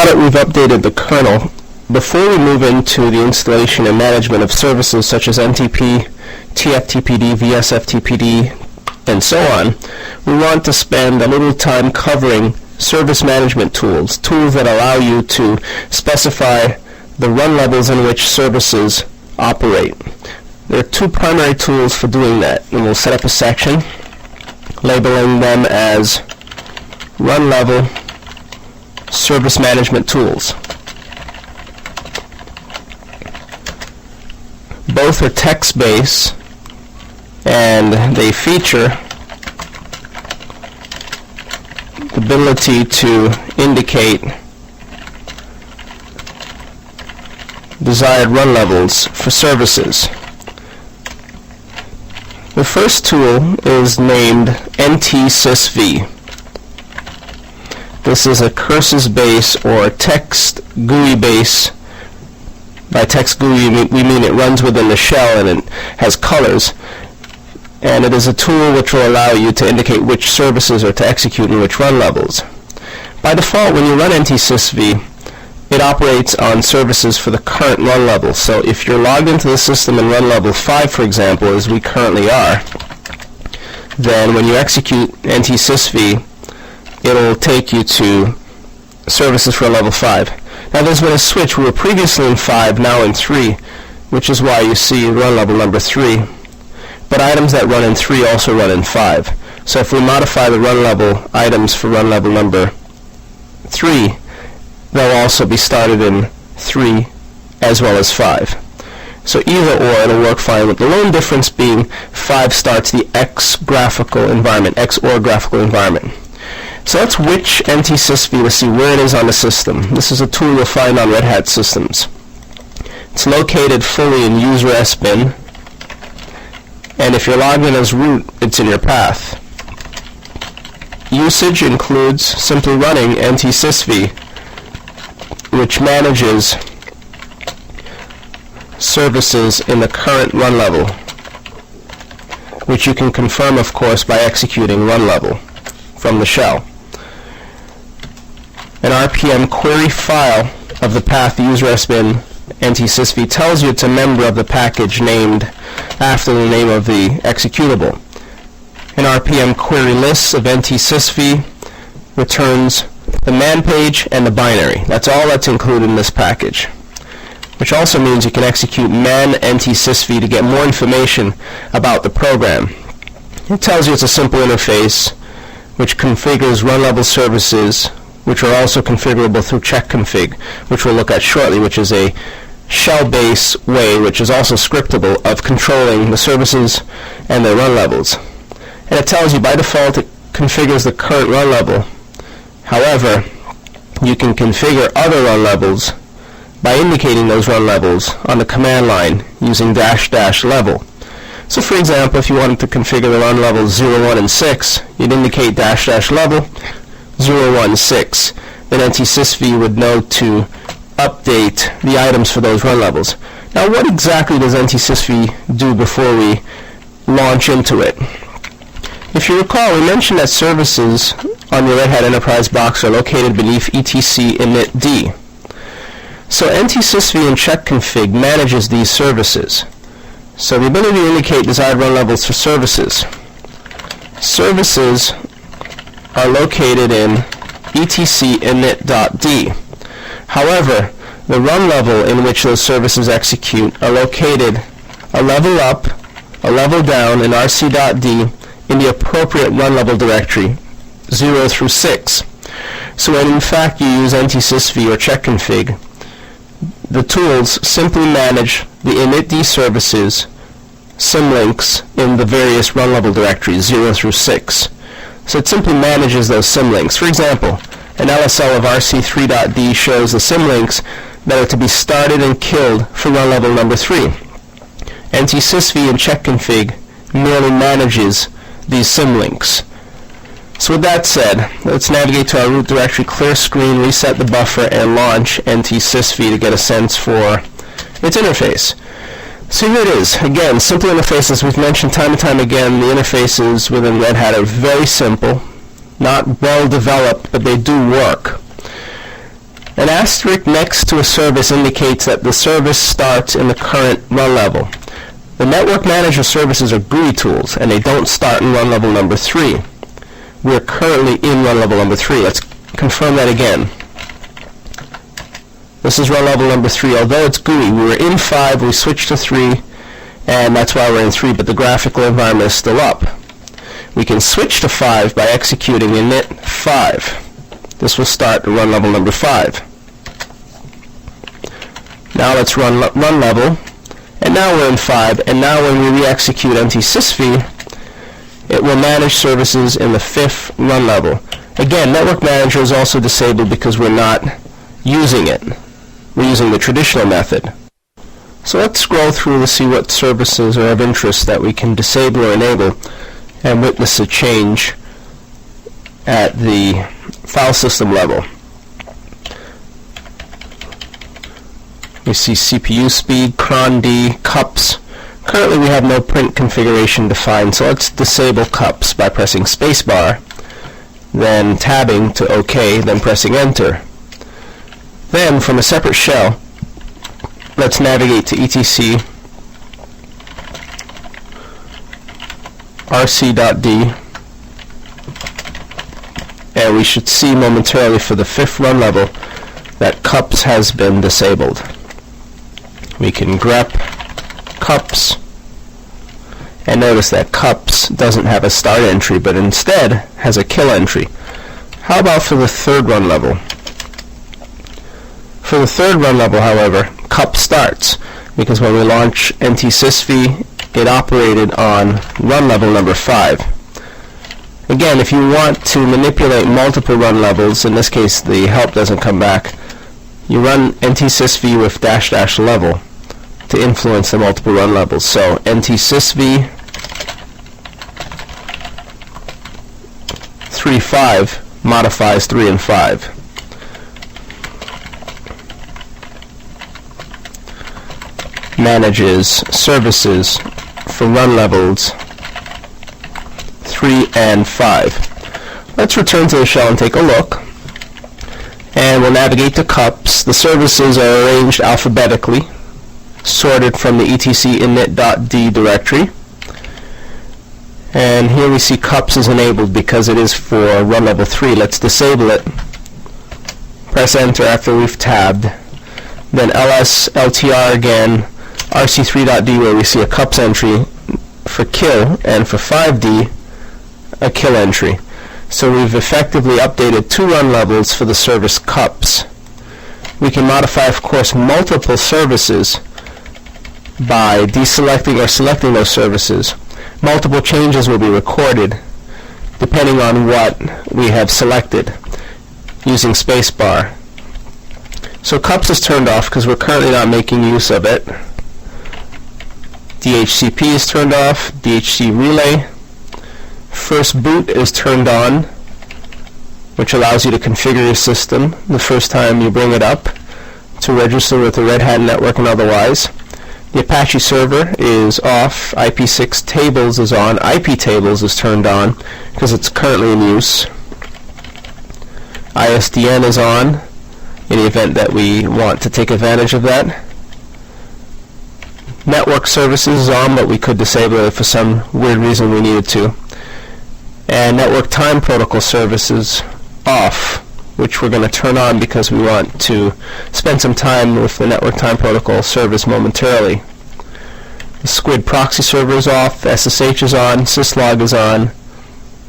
now that we've updated the kernel, before we move into the installation and management of services such as NTP, TFTPD, VSFTPD, and so on, we want to spend a little time covering service management tools that allow you to specify the run levels in which services operate. There are two primary tools for doing that, and we'll set up a section labeling them as run level service management tools. Both are text-based, and they feature the ability to indicate desired run levels for services. The first tool is named NTSysv. This is a curses base or text GUI base. By text GUI we mean it runs within the shell and it has colors. And it is a tool which will allow you to indicate which services are to execute and which run levels. By default, when you run NTSysv, it operates on services for the current run level. So if you're logged into the system in run level 5, for example, as we currently are, then when you execute NTSysv, it'll take you to services for level 5. Now there's been a switch. We were previously in 5, now in 3, which is why you see run level number 3. But items that run in 3 also run in 5. So if we modify the run level items for run level number 3, they'll also be started in 3 as well as 5. So either or, it'll work fine, with the lone difference being 5 starts the X graphical environment, XOR graphical environment. So let's witch NTSysv to see where it is on the system. This is a tool you'll find on Red Hat systems. It's located fully in user SBin, and if you're logged in as root, it's in your path. Usage includes simply running NTSysv, which manages services in the current run level, which you can confirm, of course, by executing run level from the shell. An RPM query file of the path user SBin NTSysv tells you it's a member of the package named after the name of the executable. An RPM query list of NTSysv returns the man page and the binary. That's all that's included in this package, which also means you can execute man NTSysv to get more information about the program. It tells you it's a simple interface which configures run level services, which are also configurable through Chkconfig, which we'll look at shortly, which is a shell-based way, which is also scriptable, of controlling the services and their run levels. And it tells you by default it configures the current run level. However, you can configure other run levels by indicating those run levels on the command line using --level. So for example, if you wanted to configure the run levels 0, 1, and 6, you'd indicate --level 0, 1, 6. Then NTSysv would know to update the items for those run levels. Now what exactly does NTSysv do before we launch into it? If you recall, we mentioned that services on your Red Hat Enterprise box are located beneath etc initd. So NTSysv and Chkconfig manages these services. So the ability to indicate desired run levels for services. Services are located in etc init.d. However, the run level in which those services execute are located a level up, a level down in rc.d in the appropriate run level directory, 0 through 6. So when in fact you use NTSysv or Chkconfig, the tools simply manage the initd services symlinks in the various run level directories, 0 through 6. So it simply manages those symlinks. For example, an LSL of rc3.d shows the symlinks that are to be started and killed for run level number 3. NTSysv and Chkconfig merely manages these symlinks. So with that said, let's navigate to our root directory, clear screen, reset the buffer, and launch NTSysv to get a sense for its interface. So here it is. Again, simple interfaces. We've mentioned time and time again, the interfaces within Red Hat are very simple, not well developed, but they do work. An asterisk next to a service indicates that the service starts in the current run level. The network manager services are GUI tools, and they don't start in run level number 3. We're currently in run level number 3. Let's confirm that again. This is run level number 3. Although it's GUI, we were in 5, we switched to 3, and that's why we're in 3, but the graphical environment is still up. We can switch to 5 by executing init 5. This will start run level number 5. Now let's run level, and now we're in 5, and now when we re-execute NTSysv, it will manage services in the 5th run level. Again, Network Manager is also disabled because we're not using it. We're using the traditional method. So let's scroll through to see what services are of interest that we can disable or enable and witness a change at the file system level. We see CPU speed, cron-D, cups. Currently we have no print configuration defined, so let's disable cups by pressing spacebar, then tabbing to OK, then pressing enter. Then from a separate shell, let's navigate to etc rc.d, and we should see momentarily for the 5th run level that cups has been disabled. We can grep cups, and notice that cups doesn't have a start entry, but instead has a kill entry. How about for the 3rd run level? For the 3rd run level, however, cup starts, because when we launch NTSysv, it operated on run level number 5. Again, if you want to manipulate multiple run levels, in this case the help doesn't come back, you run NTSysv with -- level to influence the multiple run levels. So NTSysv 3.5 modifies 3 and 5. Manages services for run levels 3 and 5. Let's return to the shell and take a look. And we'll navigate to cups. The services are arranged alphabetically, sorted from the etc init.d directory. And here we see cups is enabled because it is for run level 3. Let's disable it. Press enter after we've tabbed. Then ls ltr again, rc3.d where we see a cups entry for kill, and for 5d a kill entry. So we've effectively updated 2 run levels for the service cups. We can modify, of course, multiple services by deselecting or selecting those services. Multiple changes will be recorded depending on what we have selected using spacebar. So cups is turned off because we're currently not making use of it. DHCP is turned off, DHC relay. First boot is turned on, which allows you to configure your system the first time you bring it up to register with the Red Hat network and otherwise. The Apache server is off, IP6 tables is on, IP tables is turned on because it's currently in use. ISDN is on in the event that we want to take advantage of that. Network services is on, but we could disable it if for some weird reason we needed to. And network time protocol services off, which we're going to turn on because we want to spend some time with the network time protocol service momentarily. The Squid proxy server is off, SSH is on, syslog is on,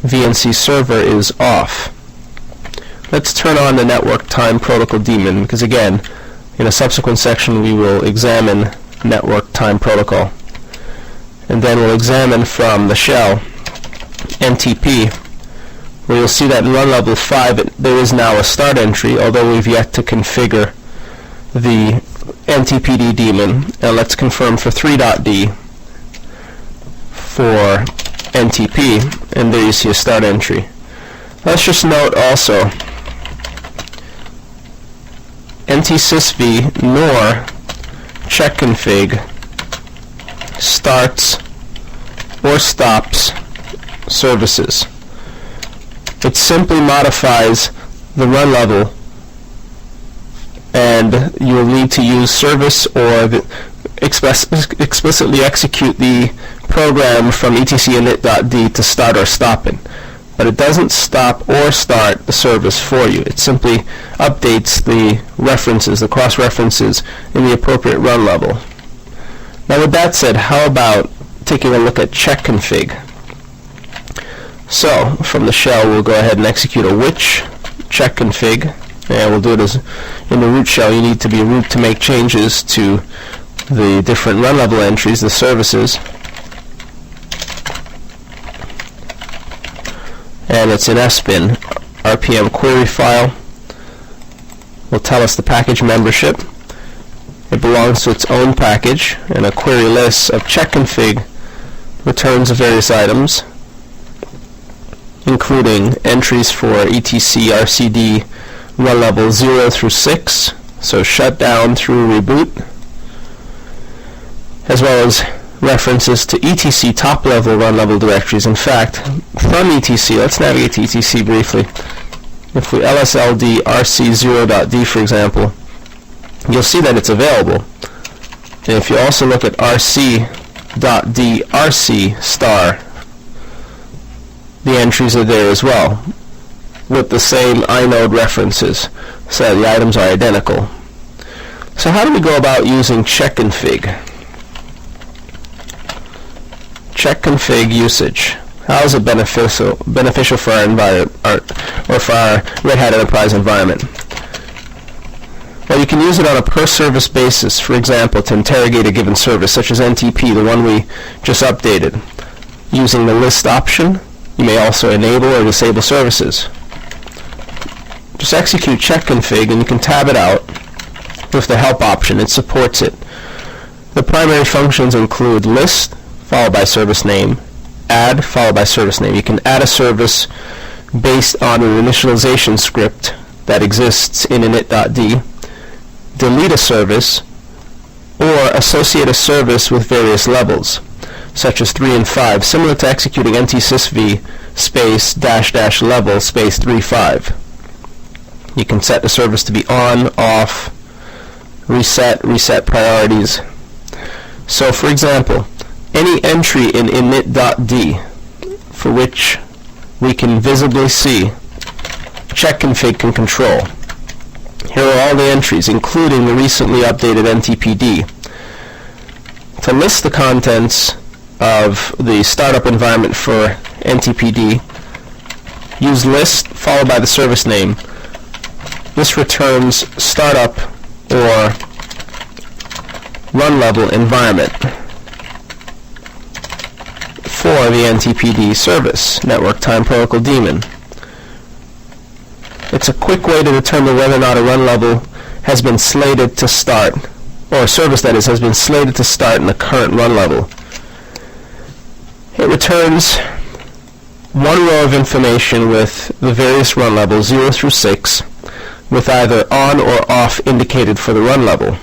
VNC server is off. Let's turn on the network time protocol daemon because, again, in a subsequent section we will examine network time protocol. And then we'll examine from the shell NTP, where you'll see that in run level 5 there is now a start entry, although we've yet to configure the NTPD daemon. And let's confirm for 3.d for NTP, and there you see a start entry. Let's just note also NTSysv nor Chkconfig starts or stops services. It simply modifies the run level and you will need to use service or explicitly execute the program from etc init.d to start or stop it. But it doesn't stop or start the service for you. It simply updates the references, the cross-references in the appropriate run level. Now with that said, how about taking a look at Chkconfig? So from the shell we'll go ahead and execute a which Chkconfig, and we'll do it as in the root shell. You need to be root to make changes to the different run level entries, the services. And it's in sbin. RPM query file will tell us the package membership. It belongs to its own package, and a query list of Chkconfig returns various items, including entries for etc RCD run level 0 through 6, so shut down through reboot, as well as references to etc top level run level directories. In fact, from etc, let's navigate to etc briefly. If we lsld rc0.d, for example, you'll see that it's available. And if you also look at rc.d rc star, the entries are there as well, with the same inode references, so the items are identical. So how do we go about using Chkconfig? Chkconfig usage. How is it beneficial for our environment, or for our Red Hat Enterprise environment? Well, you can use it on a per-service basis, for example, to interrogate a given service, such as NTP, the one we just updated. Using the list option, you may also enable or disable services. Just execute Chkconfig and you can tab it out with the help option. It supports it. The primary functions include list, followed by service name, add, followed by service name. You can add a service based on an initialization script that exists in init.d, delete a service, or associate a service with various levels, such as 3 and 5, similar to executing NTSysv space -- level space 3.5. You can set the service to be on, off, reset priorities. So for example, any entry in init.d for which we can visibly see Chkconfig can control. Here are all the entries, including the recently updated NTPD. To list the contents of the startup environment for NTPD, use list followed by the service name. This returns startup or run level environment for the NTPD service, Network Time Protocol Daemon. It's a quick way to determine whether or not a run level has been slated to start, or a service that is has been slated to start in the current run level. It returns one row of information with the various run levels 0 through 6, with either on or off indicated for the run level.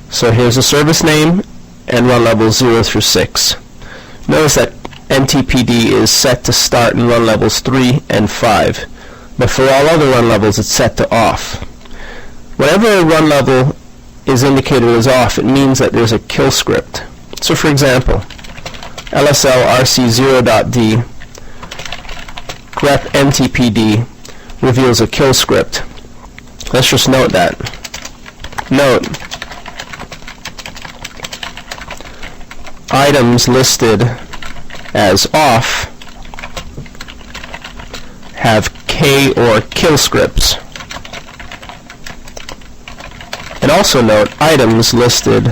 So here's the service name and run levels 0 through 6. Notice that NTPD is set to start in run levels 3 and 5, but for all other run levels it's set to off. Whenever a run level is indicated as off, it means that there's a kill script. So for example, lsl rc0.d grep NTPD reveals a kill script. Let's just note that. Note, items listed as off have K or kill scripts. And also note, items listed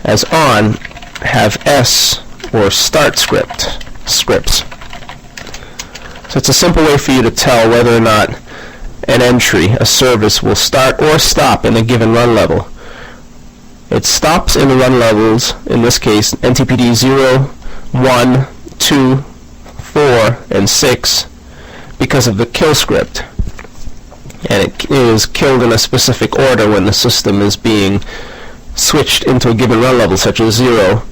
as on have S or start scripts. So it's a simple way for you to tell whether or not an entry, a service, will start or stop in a given run level. It stops in the run levels, in this case NTPD 0, 1, 2, 4, and 6, because of the kill script. And it is killed in a specific order when the system is being switched into a given run level, such as 0,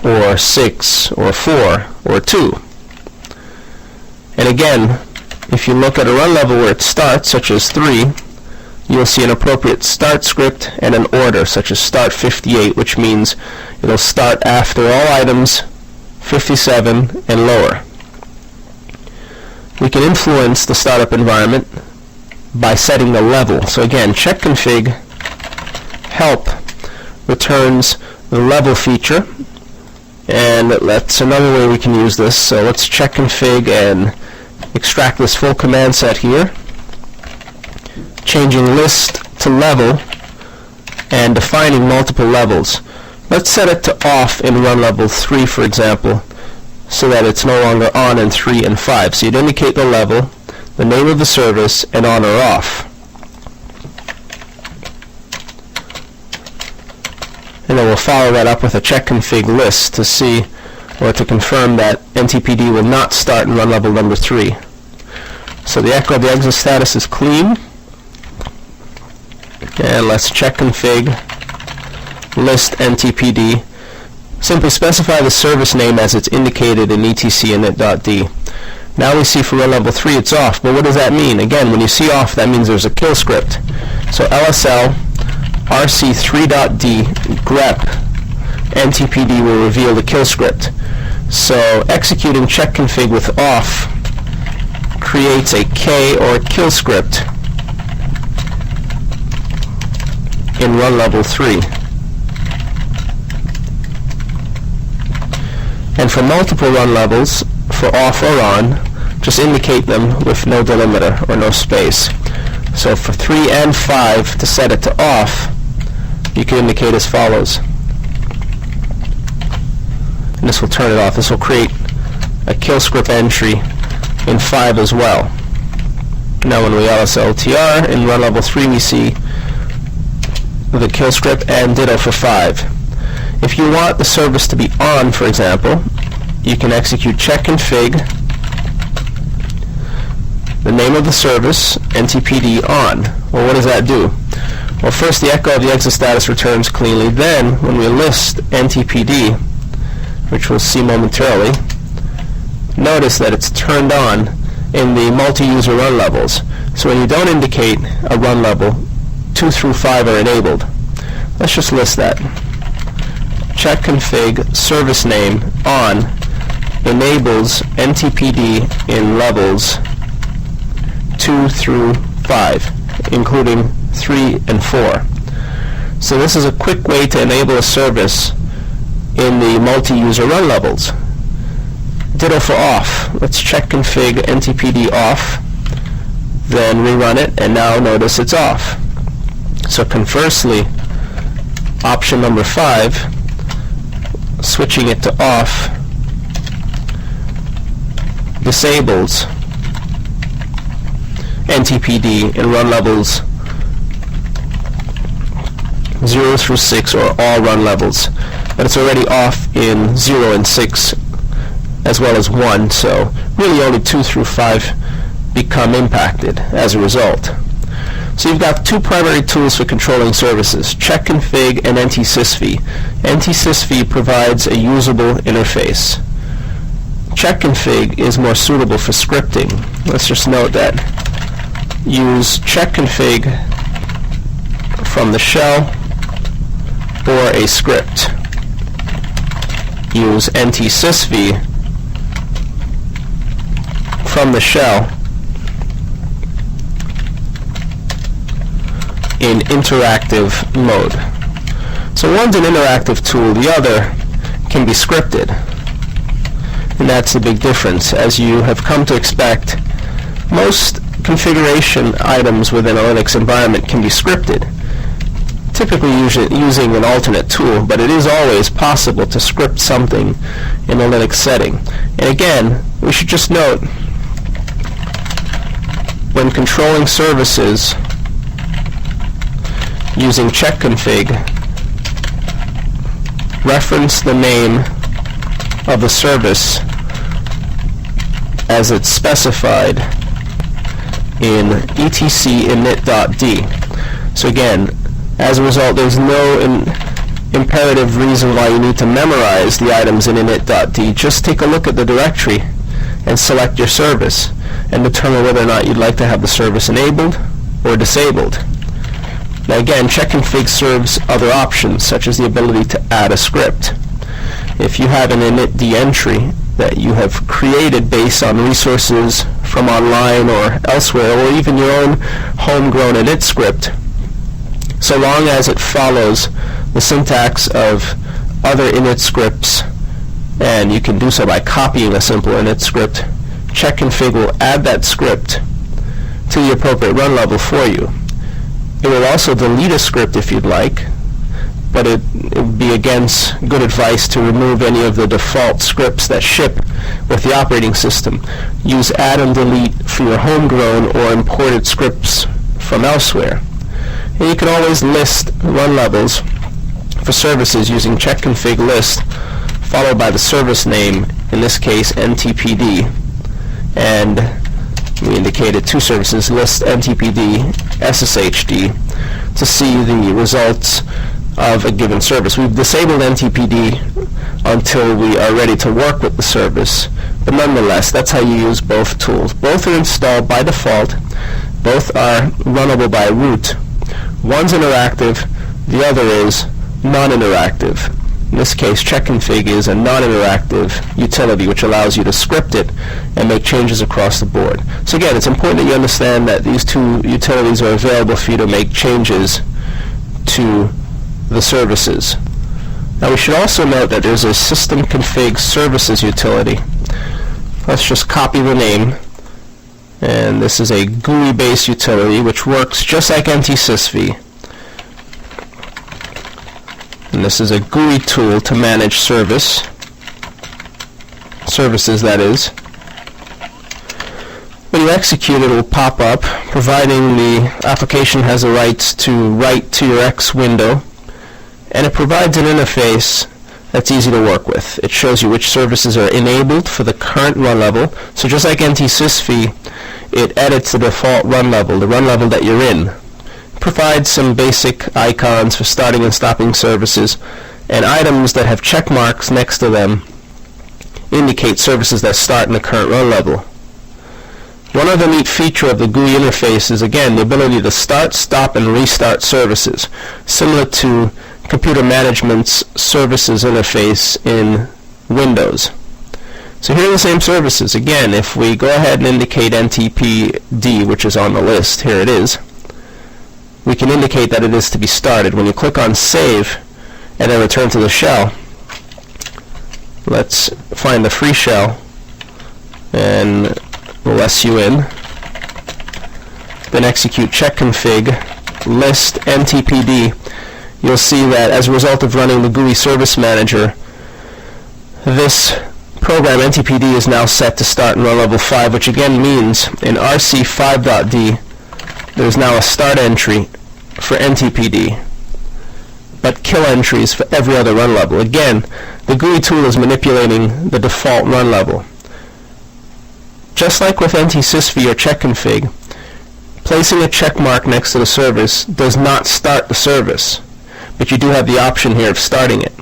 or 6, or 4, or 2. And again, if you look at a run level where it starts, such as 3, you'll see an appropriate start script and an order, such as start 58, which means it'll start after all items 57 and lower. We can influence the startup environment by setting the level. So again, Chkconfig help returns the level feature, and that's another way we can use this. So let's Chkconfig and extract this full command set here, changing list to level and defining multiple levels. Let's set it to off in run level 3, for example, so that it's no longer on in 3 and 5. So you'd indicate the level, the name of the service, and on or off. And then we'll follow that up with a Chkconfig list to see or to confirm that NTPD will not start in run level number 3. So the echo of the exit status is clean. And let's Chkconfig list NTPD. Simply specify the service name as it's indicated in etc init.d. Now we see for run level 3 it's off, but what does that mean? Again, when you see off, that means there's a kill script. So LSL rc3.d grep NTPD will reveal the kill script. So executing Chkconfig with off creates a K or kill script in run level 3. And for multiple run levels, for off or on, just indicate them with no delimiter or no space. So for 3 and 5, to set it to off, you can indicate as follows. And this will turn it off. This will create a kill script entry in 5 as well. Now when we LSLTR in run level 3, we see the kill script, and ditto for 5. If you want the service to be on, for example, you can execute Chkconfig, the name of the service, NTPD on. Well, what does that do? Well, first the echo of the exit status returns cleanly. Then, when we list NTPD, which we'll see momentarily, notice that it's turned on in the multi-user run levels. So when you don't indicate a run level, 2 through 5 are enabled. Let's just list that. Chkconfig service name on enables NTPD in levels 2 through 5, including 3 and 4. So this is a quick way to enable a service in the multi-user run levels. Ditto for off. Let's Chkconfig NTPD off, then rerun it, and now notice it's off. So conversely, option number 5, switching it to off, disables NTPD in run levels 0 through 6, or all run levels. But it's already off in 0 and 6 as well as 1, so really only 2 through 5 become impacted as a result. So you've got 2 primary tools for controlling services, Chkconfig and NTSysv. NTSysv provides a usable interface. Chkconfig is more suitable for scripting. Let's just note that. Use Chkconfig from the shell or a script. Use NTSysv from the shell in interactive mode. So one's an interactive tool, the other can be scripted. And that's the big difference. As you have come to expect, most configuration items within a Linux environment can be scripted, typically using an alternate tool, but it is always possible to script something in a Linux setting. And again, we should just note, when controlling services using Chkconfig, reference the name of the service as it's specified in etc init.d. So again, as a result, there's no imperative reason why you need to memorize the items in init.d. Just take a look at the directory and select your service and determine whether or not you'd like to have the service enabled or disabled. Now again, Chkconfig serves other options, such as the ability to add a script. If you have an initd entry that you have created based on resources from online or elsewhere, or even your own homegrown init script, so long as it follows the syntax of other init scripts, and you can do so by copying a simple init script, Chkconfig will add that script to the appropriate run level for you. It will also delete a script if you'd like, but it would be against good advice to remove any of the default scripts that ship with the operating system. Use add and delete for your homegrown or imported scripts from elsewhere. And you can always list run levels for services using Chkconfig list followed by the service name, in this case NTPD, and we indicated two services, list NTPD SSHD, to see the results of a given service. We've disabled NTPD until we are ready to work with the service, but nonetheless, that's how you use both tools. Both are installed by default, both are runnable by root. One's interactive, the other is non-interactive. In this case, Chkconfig is a non-interactive utility which allows you to script it and make changes across the board. So again, it's important that you understand that these two utilities are available for you to make changes to the services. Now we should also note that there's a system config services utility. Let's just copy the name, and this is a GUI-based utility which works just like NTSysv. And this is a GUI tool to manage services, that is. When you execute, it will pop up, providing the application has the rights to write to your X window, and it provides an interface that's easy to work with. It shows you which services are enabled for the current run level. So just like NTSysv, it edits the default run level, the run level that you're in. Provides some basic icons for starting and stopping services, and items that have check marks next to them indicate services that start in the current run level. One other neat feature of the GUI interface is, again, the ability to start, stop, and restart services, similar to computer management's services interface in Windows. So here are the same services. Again, if we go ahead and indicate NTPD, which is on the list, here it is, we can indicate that it is to be started. When you click on Save and then return to the shell, let's find the free shell and we'll SU in, then execute Chkconfig list NTPD. You'll see that as a result of running the GUI Service Manager, this program NTPD is now set to start in run level 5, which again means in RC5.d there's now a start entry for NTPD, but kill entries for every other run level. Again, the GUI tool is manipulating the default run level. Just like with NTSysv or Chkconfig, placing a check mark next to the service does not start the service, but you do have the option here of starting it.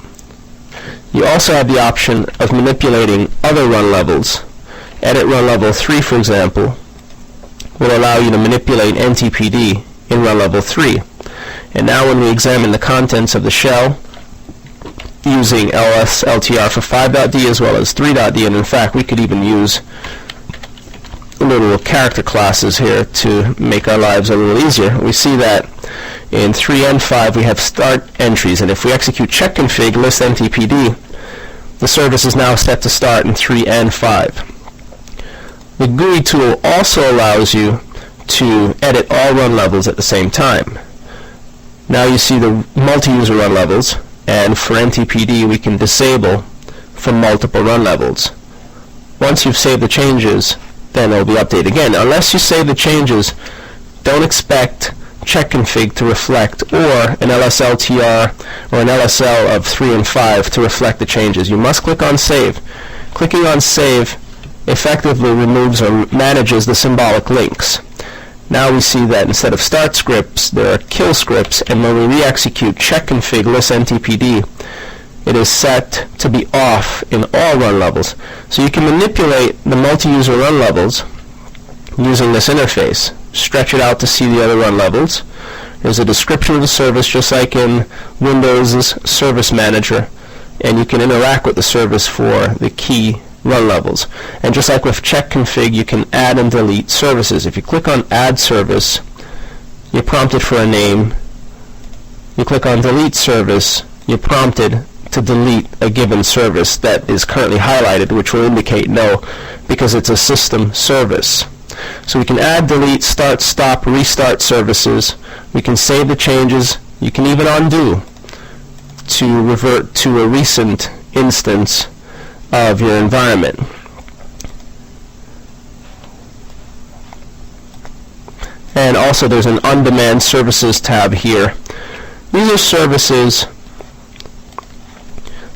You also have the option of manipulating other run levels. Edit run level 3, for example, will allow you to manipulate NTPD in run level 3. And now when we examine the contents of the shell using LSLTR for 5.d as well as 3.d, and in fact we could even use little character classes here to make our lives a little easier. We see that in 3 and 5 we have start entries, and if we execute Chkconfig list NTPD, the service is now set to start in 3 and 5. The GUI tool also allows you to edit all run levels at the same time. Now you see the multi-user run levels, and for NTPD we can disable from multiple run levels. Once you've saved the changes, then it will be updated again. Unless you save the changes, don't expect Chkconfig to reflect, or an LSLTR or an LSL of 3 and 5 to reflect the changes. You must click on Save. Clicking on Save effectively removes or manages the symbolic links. Now we see that instead of start scripts, there are kill scripts, and when we re-execute Chkconfig list NTPD, it is set to be off in all run levels. So you can manipulate the multi-user run levels using this interface. Stretch it out to see the other run levels, There's a description of the service, just like in Windows' Service Manager, and you can interact with the service for the key run levels. And just like with Chkconfig, you can add and delete services. If you click on Add Service, you're prompted for a name. You click on Delete Service, you're prompted to delete a given service that is currently highlighted, which will indicate no, because it's a system service. So we can add, delete, start, stop, restart services. We can save the changes. You can even undo to revert to a recent instance of your environment. And also there's an on-demand services tab here. These are services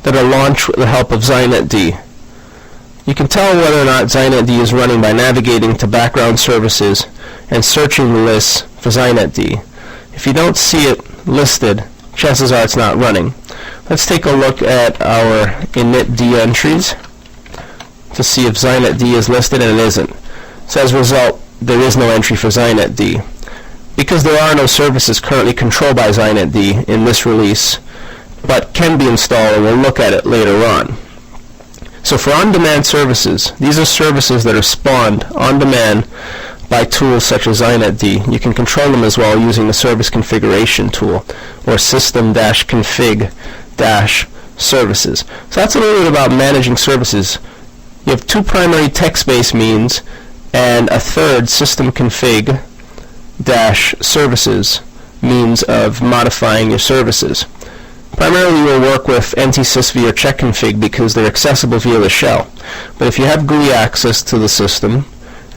that are launched with the help of XynetD. You can tell whether or not XynetD is running by navigating to background services and searching the list for XynetD. If you don't see it listed, chances are it's not running. Let's take a look at our initd entries to see if XynetD is listed, and it isn't. So as a result, there is no entry for XynetD. Because there are no services currently controlled by XynetD in this release, but can be installed, and we'll look at it later on. So for on-demand services, these are services that are spawned on demand by tools such as XynetD. You can control them as well using the service configuration tool, or system-config-services. So that's a little bit about managing services. You have two primary text-based means and a third system-config-services means of modifying your services. Primarily we'll work with NTSysv or Chkconfig because they're accessible via the shell. But if you have GUI access to the system,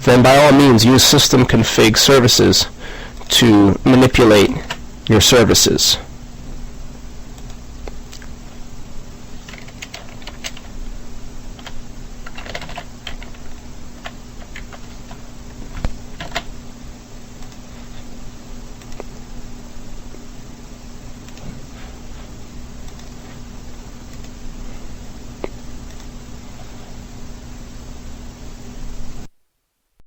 then by all means use system config services to manipulate your services.